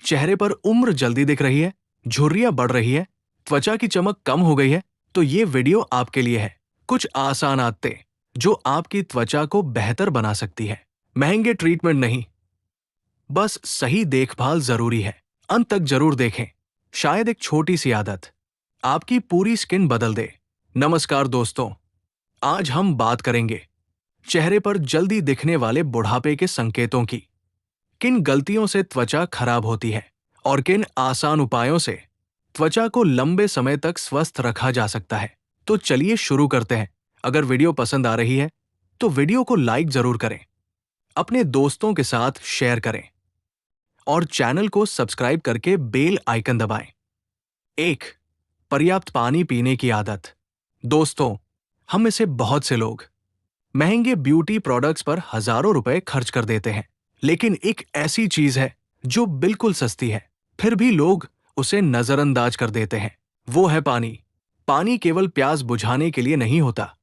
चेहरे पर उम्र जल्दी दिख रही है, झुर्रियां बढ़ रही है, त्वचा की चमक कम हो गई है, तो ये वीडियो आपके लिए है। कुछ आसान आदतें जो आपकी त्वचा को बेहतर बना सकती है। महंगे ट्रीटमेंट नहीं, बस सही देखभाल जरूरी है। अंत तक जरूर देखें, शायद एक छोटी सी आदत आपकी पूरी स्किन बदल दे। नमस्कार दोस्तों, आज हम बात करेंगे चेहरे पर जल्दी दिखने वाले बुढ़ापे के संकेतों की। किन गलतियों से त्वचा खराब होती है और किन आसान उपायों से त्वचा को लंबे समय तक स्वस्थ रखा जा सकता है। तो चलिए शुरू करते हैं। अगर वीडियो पसंद आ रही है तो वीडियो को लाइक जरूर करें, अपने दोस्तों के साथ शेयर करें और चैनल को सब्सक्राइब करके बेल आइकन दबाएं। 1. पर्याप्त पानी पीने की आदत। दोस्तों, हम में से बहुत से लोग महंगे ब्यूटी प्रोडक्ट्स पर हजारों रुपए खर्च कर देते हैं, लेकिन एक ऐसी चीज है जो बिल्कुल सस्ती है, फिर भी लोग उसे नजरअंदाज कर देते हैं। वो है पानी। पानी केवल प्यास बुझाने के लिए नहीं होता,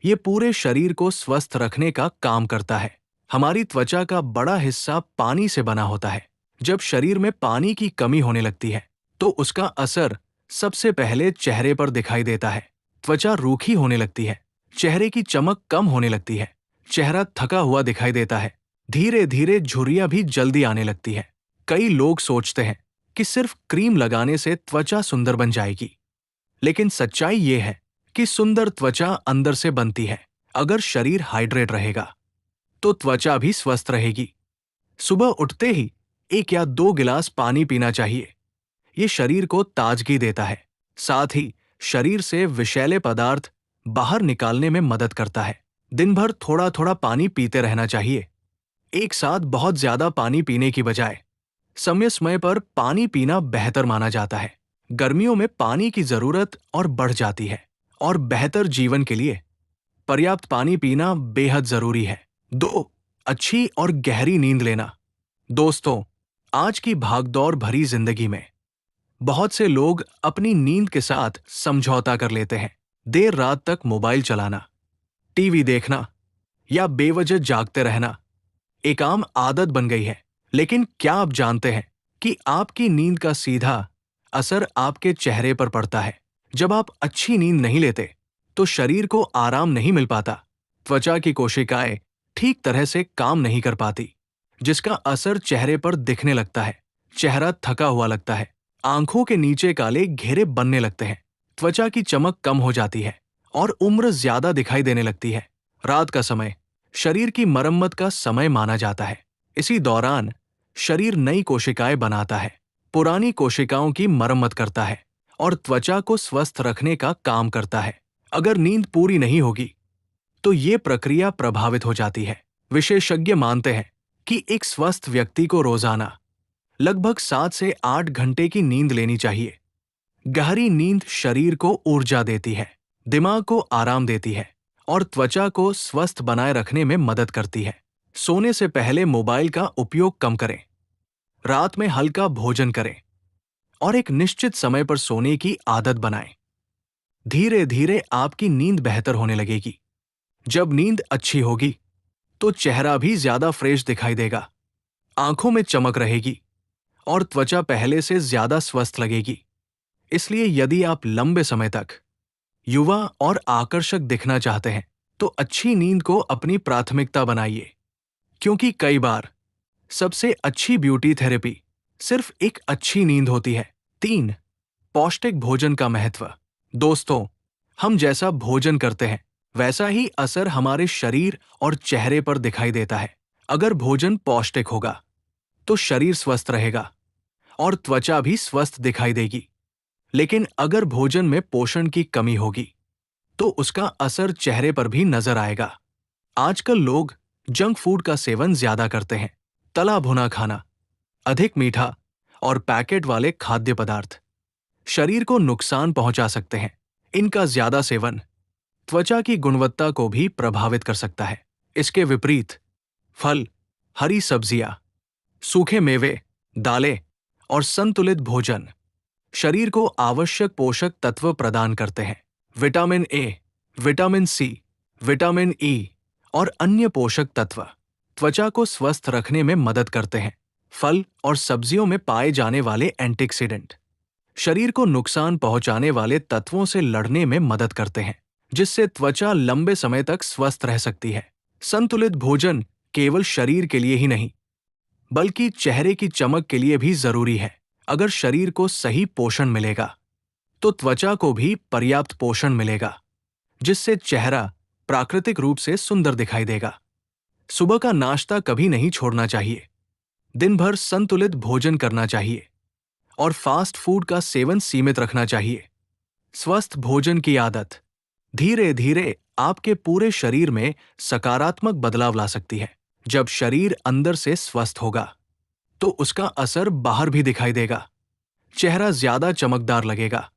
ये पूरे शरीर को स्वस्थ रखने का काम करता है। हमारी त्वचा का बड़ा हिस्सा पानी से बना होता है। जब शरीर में पानी की कमी होने लगती है तो उसका असर सबसे पहले चेहरे पर दिखाई देता है। त्वचा रूखी होने लगती है, चेहरे की चमक कम होने लगती है, चेहरा थका हुआ दिखाई देता है, धीरे धीरे झुर्रियां भी जल्दी आने लगती है। कई लोग सोचते हैं कि सिर्फ क्रीम लगाने से त्वचा सुंदर बन जाएगी, लेकिन सच्चाई ये है कि सुंदर त्वचा अंदर से बनती है। अगर शरीर हाइड्रेट रहेगा तो त्वचा भी स्वस्थ रहेगी। सुबह उठते ही 1 या 2 गिलास पानी पीना चाहिए। ये शरीर को ताजगी देता है, साथ ही शरीर से विषैले पदार्थ बाहर निकालने में मदद करता है। दिन भर थोड़ा थोड़ा पानी पीते रहना चाहिए। एक साथ बहुत ज्यादा पानी पीने की बजाय समय समय पर पानी पीना बेहतर माना जाता है। गर्मियों में पानी की जरूरत और बढ़ जाती है और बेहतर जीवन के लिए पर्याप्त पानी पीना बेहद जरूरी है। 2. अच्छी और गहरी नींद लेना। दोस्तों, आज की भागदौड़ भरी जिंदगी में बहुत से लोग अपनी नींद के साथ समझौता कर लेते हैं। देर रात तक मोबाइल चलाना, टीवी देखना या बेवजह जागते रहना एक आम आदत बन गई है। लेकिन क्या आप जानते हैं कि आपकी नींद का सीधा असर आपके चेहरे पर पड़ता है? जब आप अच्छी नींद नहीं लेते तो शरीर को आराम नहीं मिल पाता, त्वचा की कोशिकाएं ठीक तरह से काम नहीं कर पाती, जिसका असर चेहरे पर दिखने लगता है। चेहरा थका हुआ लगता है, आंखों के नीचे काले घेरे बनने लगते हैं, त्वचा की चमक कम हो जाती है और उम्र ज्यादा दिखाई देने लगती है। रात का समय शरीर की मरम्मत का समय माना जाता है। इसी दौरान शरीर नई कोशिकाएं बनाता है, पुरानी कोशिकाओं की मरम्मत करता है और त्वचा को स्वस्थ रखने का काम करता है। अगर नींद पूरी नहीं होगी तो ये प्रक्रिया प्रभावित हो जाती है। विशेषज्ञ मानते हैं कि एक स्वस्थ व्यक्ति को रोजाना लगभग 7 से 8 घंटे की नींद लेनी चाहिए। गहरी नींद शरीर को ऊर्जा देती है, दिमाग को आराम देती है और त्वचा को स्वस्थ बनाए रखने में मदद करती है। सोने से पहले मोबाइल का उपयोग कम करें, रात में हल्का भोजन करें और एक निश्चित समय पर सोने की आदत बनाएं। धीरे धीरे आपकी नींद बेहतर होने लगेगी। जब नींद अच्छी होगी तो चेहरा भी ज्यादा फ्रेश दिखाई देगा, आंखों में चमक रहेगी और त्वचा पहले से ज्यादा स्वस्थ लगेगी। इसलिए यदि आप लंबे समय तक युवा और आकर्षक दिखना चाहते हैं तो अच्छी नींद को अपनी प्राथमिकता बनाइए, क्योंकि कई बार सबसे अच्छी ब्यूटी थेरेपी सिर्फ एक अच्छी नींद होती है। 3. पौष्टिक भोजन का महत्व। दोस्तों, हम जैसा भोजन करते हैं वैसा ही असर हमारे शरीर और चेहरे पर दिखाई देता है। अगर भोजन पौष्टिक होगा तो शरीर स्वस्थ रहेगा और त्वचा भी स्वस्थ दिखाई देगी। लेकिन अगर भोजन में पोषण की कमी होगी तो उसका असर चेहरे पर भी नजर आएगा। आजकल लोग जंक फूड का सेवन ज्यादा करते हैं। तला भुना खाना, अधिक मीठा और पैकेट वाले खाद्य पदार्थ शरीर को नुकसान पहुंचा सकते हैं। इनका ज्यादा सेवन त्वचा की गुणवत्ता को भी प्रभावित कर सकता है। इसके विपरीत फल, हरी सब्जियां, सूखे मेवे, दालें और संतुलित भोजन शरीर को आवश्यक पोषक तत्व प्रदान करते हैं। Vitamin A, vitamin C, vitamin E और अन्य पोषक तत्व त्वचा को स्वस्थ रखने में मदद करते हैं। फल और सब्जियों में पाए जाने वाले एंटीऑक्सीडेंट शरीर को नुकसान पहुंचाने वाले तत्वों से लड़ने में मदद करते हैं, जिससे त्वचा लंबे समय तक स्वस्थ रह सकती है। संतुलित भोजन केवल शरीर के लिए ही नहीं, बल्कि चेहरे की चमक के लिए भी जरूरी है। अगर शरीर को सही पोषण मिलेगा, तो त्वचा को भी पर्याप्त पोषण मिलेगा, जिससे चेहरा प्राकृतिक रूप से सुंदर दिखाई देगा। सुबह का नाश्ता कभी नहीं छोड़ना चाहिए। दिन भर संतुलित भोजन करना चाहिए और फास्ट फूड का सेवन सीमित रखना चाहिए। स्वस्थ भोजन की आदत धीरे धीरे आपके पूरे शरीर में सकारात्मक बदलाव ला सकती है। जब शरीर अंदर से स्वस्थ होगा, तो उसका असर बाहर भी दिखाई देगा। चेहरा ज्यादा चमकदार लगेगा,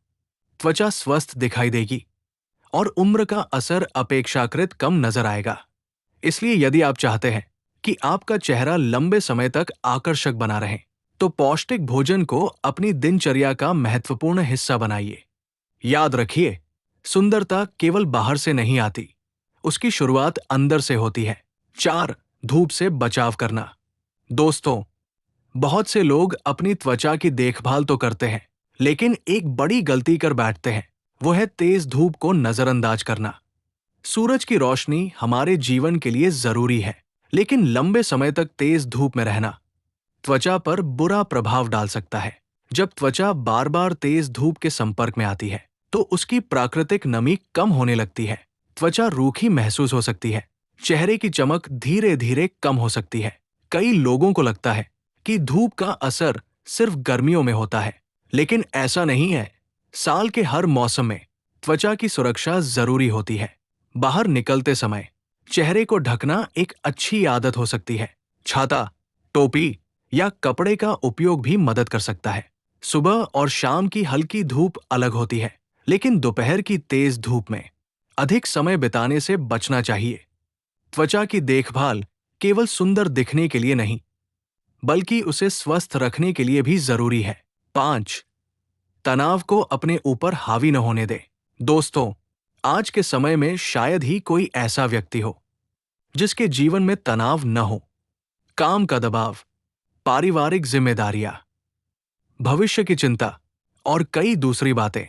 त्वचा स्वस्थ दिखाई देगी और उम्र का असर अपेक्षाकृत कम नजर आएगा। इसलिए यदि आप चाहते हैं कि आपका चेहरा लंबे समय तक आकर्षक बना रहे, तो पौष्टिक भोजन को अपनी दिनचर्या का महत्वपूर्ण हिस्सा बनाइए। याद रखिए, सुंदरता केवल बाहर से नहीं आती, उसकी शुरुआत अंदर से होती है। 4. धूप से बचाव करना। दोस्तों, बहुत से लोग अपनी त्वचा की देखभाल तो करते हैं, लेकिन एक बड़ी गलती कर बैठते हैं, वो है तेज धूप को नजरअंदाज करना। सूरज की रोशनी हमारे जीवन के लिए जरूरी है, लेकिन लंबे समय तक तेज धूप में रहना त्वचा पर बुरा प्रभाव डाल सकता है। जब त्वचा बार बार तेज धूप के संपर्क में आती है, तो उसकी प्राकृतिक नमी कम होने लगती है। त्वचा रूखी महसूस हो सकती है, चेहरे की चमक धीरे धीरे कम हो सकती है। कई लोगों को लगता है कि धूप का असर सिर्फ गर्मियों में होता है, लेकिन ऐसा नहीं है। साल के हर मौसम में त्वचा की सुरक्षा जरूरी होती है। बाहर निकलते समय चेहरे को ढकना एक अच्छी आदत हो सकती है। छाता, टोपी या कपड़े का उपयोग भी मदद कर सकता है। सुबह और शाम की हल्की धूप अलग होती है, लेकिन दोपहर की तेज धूप में अधिक समय बिताने से बचना चाहिए। त्वचा की देखभाल केवल सुंदर दिखने के लिए नहीं, बल्कि उसे स्वस्थ रखने के लिए भी जरूरी है। 5. तनाव को अपने ऊपर हावी न होने दे। दोस्तों, आज के समय में शायद ही कोई ऐसा व्यक्ति हो जिसके जीवन में तनाव न हो। काम का दबाव, पारिवारिक जिम्मेदारियां, भविष्य की चिंता और कई दूसरी बातें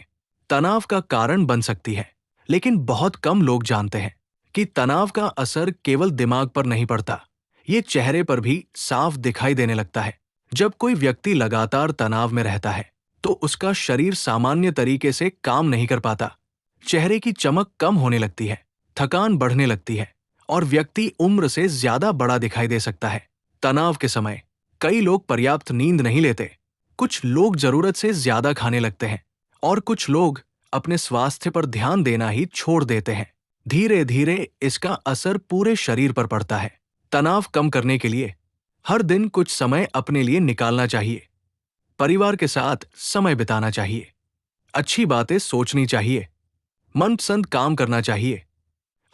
तनाव का कारण बन सकती है, लेकिन बहुत कम लोग जानते हैं कि तनाव का असर केवल दिमाग पर नहीं पड़ता, ये चेहरे पर भी साफ दिखाई देने लगता है। जब कोई व्यक्ति लगातार तनाव में रहता है, तो उसका शरीर सामान्य तरीके से काम नहीं कर पाता। चेहरे की चमक कम होने लगती है, थकान बढ़ने लगती है और व्यक्ति उम्र से ज्यादा बड़ा दिखाई दे सकता है। तनाव के समय कई लोग पर्याप्त नींद नहीं लेते, कुछ लोग जरूरत से ज्यादा खाने लगते हैं और कुछ लोग अपने स्वास्थ्य पर ध्यान देना ही छोड़ देते हैं। धीरे धीरे इसका असर पूरे शरीर पर पड़ता है। तनाव कम करने के लिए हर दिन कुछ समय अपने लिए निकालना चाहिए। परिवार के साथ समय बिताना चाहिए, अच्छी बातें सोचनी चाहिए, मनपसंद काम करना चाहिए।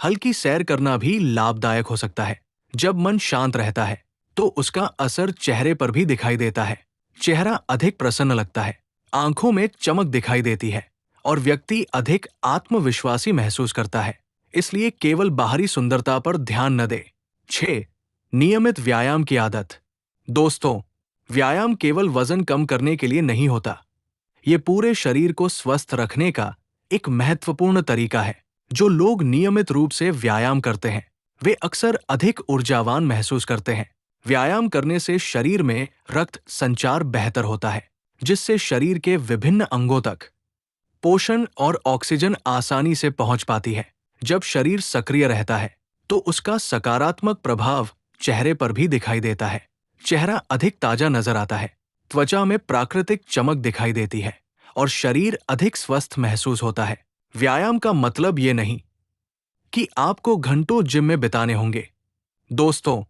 हल्की सैर करना भी लाभदायक हो सकता है। जब मन शांत रहता है, तो उसका असर चेहरे पर भी दिखाई देता है। चेहरा अधिक प्रसन्न लगता है, आंखों में चमक दिखाई देती है और व्यक्ति अधिक आत्मविश्वासी महसूस करता है। इसलिए केवल बाहरी सुंदरता पर ध्यान न दे। 6. नियमित व्यायाम की आदत। दोस्तों, व्यायाम केवल वजन कम करने के लिए नहीं होता, ये पूरे शरीर को स्वस्थ रखने का एक महत्वपूर्ण तरीका है। जो लोग नियमित रूप से व्यायाम करते हैं, वे अक्सर अधिक ऊर्जावान महसूस करते हैं। व्यायाम करने से शरीर में रक्त संचार बेहतर होता है, जिससे शरीर के विभिन्न अंगों तक पोषण और ऑक्सीजन आसानी से पहुंच पाती है। जब शरीर सक्रिय रहता है, तो उसका सकारात्मक प्रभाव चेहरे पर भी दिखाई देता है। चेहरा अधिक ताजा नजर आता है, त्वचा में प्राकृतिक चमक दिखाई देती है और शरीर अधिक स्वस्थ महसूस होता है। व्यायाम का मतलब ये नहीं कि आपको घंटों जिम में बिताने होंगे। दोस्तों,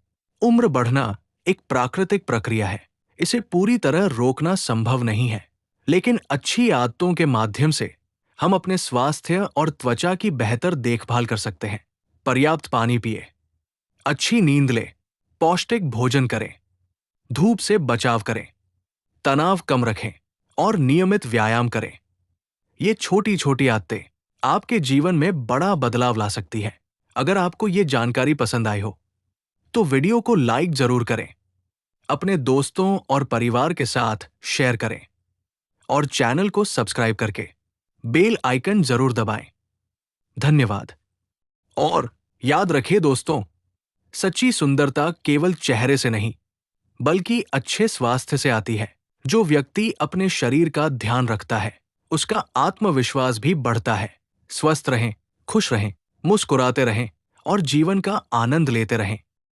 उम्र बढ़ना एक प्राकृतिक प्रक्रिया है, इसे पूरी तरह रोकना संभव नहीं है, लेकिन अच्छी आदतों के माध्यम से हम अपने स्वास्थ्य और त्वचा की बेहतर देखभाल कर सकते हैं। पर्याप्त पानी पिए, अच्छी नींद लें, पौष्टिक भोजन करें, धूप से बचाव करें, तनाव कम रखें और नियमित व्यायाम करें। ये छोटी छोटी आदतें आपके जीवन में बड़ा बदलाव ला सकती हैं। अगर आपको ये जानकारी पसंद आई हो, तो वीडियो को लाइक जरूर करें, अपने दोस्तों और परिवार के साथ शेयर करें और चैनल को सब्सक्राइब करके बेल आइकन जरूर दबाएं। धन्यवाद। और याद रखिए दोस्तों, सच्ची सुंदरता केवल चेहरे से नहीं बल्कि अच्छे स्वास्थ्य से आती है। जो व्यक्ति अपने शरीर का ध्यान रखता है उसका आत्मविश्वास भी बढ़ता है। स्वस्थ रहें, खुश रहें, मुस्कुराते रहें और जीवन का आनंद लेते रहें।